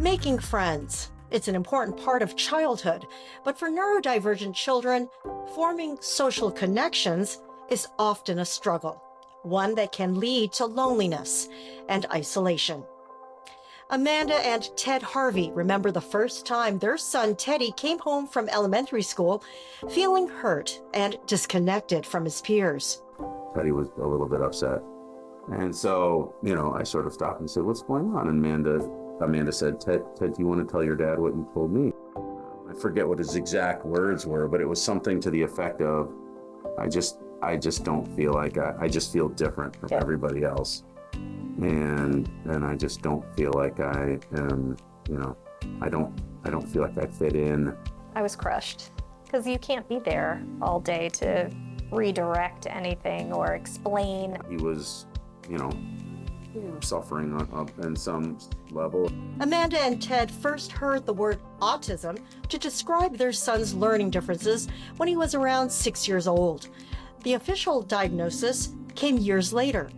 Making friends. It's an important part of childhood, but for neurodivergent children, forming social connections is often a struggle, one that can lead to loneliness and isolation. Amanda and Ted Harvey remember the first time their son Teddy came home from elementary school feeling hurt and disconnected from his peers. Teddy was a little bit upset. And so, I sort of stopped and said, "What's going on?" And Amanda said, Ted, do you want to tell your dad what you told me?" I forget what his exact words were, but it was something to the effect of, I just don't feel like I just feel different from everybody else. And I just don't feel like I am, I don't feel like I fit in. I was crushed because you can't be there all day to redirect anything or explain. He was, suffering on some level. Amanda and Ted first heard the word autism to describe their son's learning differences when he was around 6 years old. The official diagnosis came years later.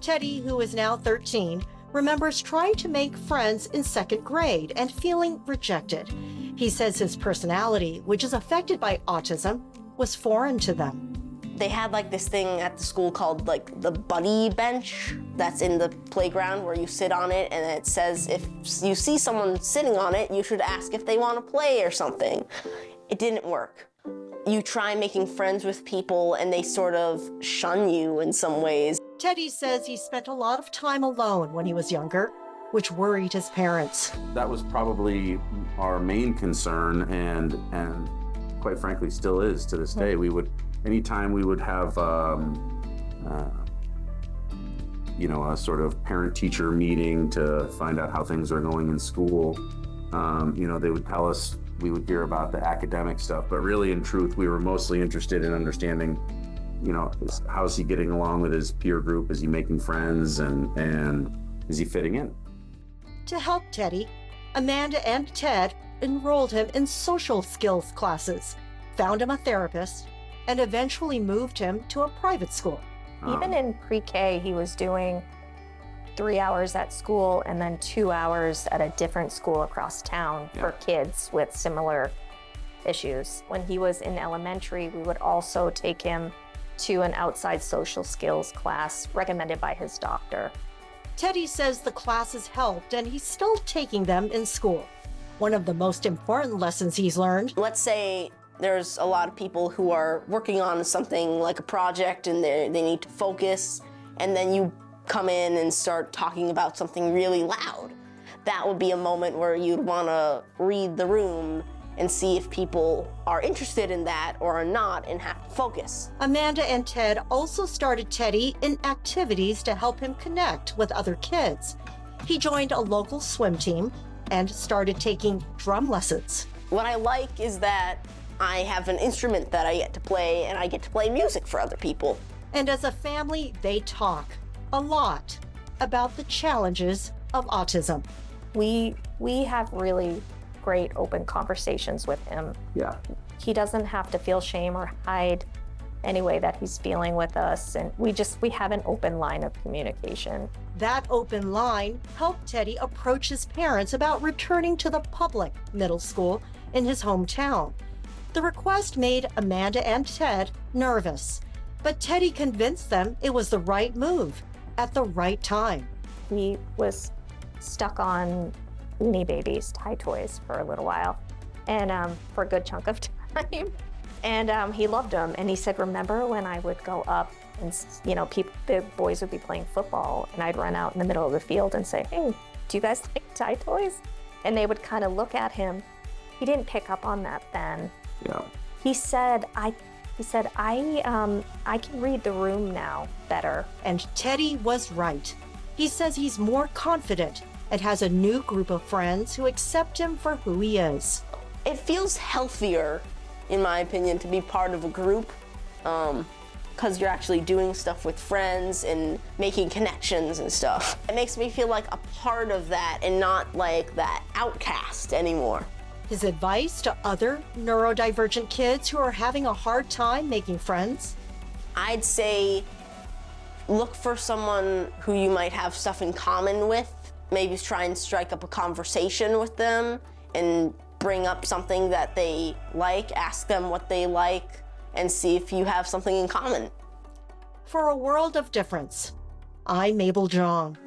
Teddy, who is now 13, remembers trying to make friends in second grade and feeling rejected. He says his personality, which is affected by autism, was foreign to them. They had this thing at the school called the buddy bench that's in the playground where you sit on it and it says if you see someone sitting on it, you should ask if they want to play or something. It didn't work. You try making friends with people and they sort of shun you in some ways. Teddy says he spent a lot of time alone when he was younger, which worried his parents. That was probably our main concern and quite frankly still is to this day. Anytime we would have a sort of parent-teacher meeting to find out how things are going in school, they would tell us, we would hear about the academic stuff, but really in truth, we were mostly interested in understanding, how's he getting along with his peer group? Is he making friends and is he fitting in? To help Teddy, Amanda and Ted enrolled him in social skills classes, found him a therapist, and eventually moved him to a private school. Even in pre-K, he was doing 3 hours at school and then 2 hours at a different school across town for kids with similar issues. When he was in elementary, we would also take him to an outside social skills class recommended by his doctor. Teddy says the classes helped and he's still taking them in school. One of the most important lessons he's learned. Let's say there's a lot of people who are working on something like a project and they need to focus, and then you come in and start talking about something really loud. That would be a moment where you'd want to read the room and see if people are interested in that or are not and have to focus. Amanda and Ted also started Teddy in activities to help him connect with other kids. He joined a local swim team and started taking drum lessons. What I like is that I have an instrument that I get to play and I get to play music for other people. And as a family, they talk a lot about the challenges of autism. We have really great open conversations with him. Yeah. He doesn't have to feel shame or hide any way that he's feeling with us, and we have an open line of communication. That open line helped Teddy approach his parents about returning to the public middle school in his hometown. The request made Amanda and Ted nervous, but Teddy convinced them it was the right move at the right time. He was stuck on Beanie Babies, Toy Toys for a little while, and for a good chunk of time. And he loved them. And he said, remember when I would go up and, the boys would be playing football and I'd run out in the middle of the field and say, hey, do you guys like Toy Toys? And they would kind of look at him. He didn't pick up on that then. Yeah. He said, I can read the room now better. And Teddy was right. He says he's more confident and has a new group of friends who accept him for who he is. It feels healthier, in my opinion, to be part of a group, because you're actually doing stuff with friends and making connections and stuff. It makes me feel like a part of that and not like that outcast anymore. His advice to other neurodivergent kids who are having a hard time making friends? I'd say look for someone who you might have stuff in common with maybe try and strike up a conversation with them and bring up something that they like, ask them what they like, and see if you have something in common. For a world of difference, I'm Mabel Jong.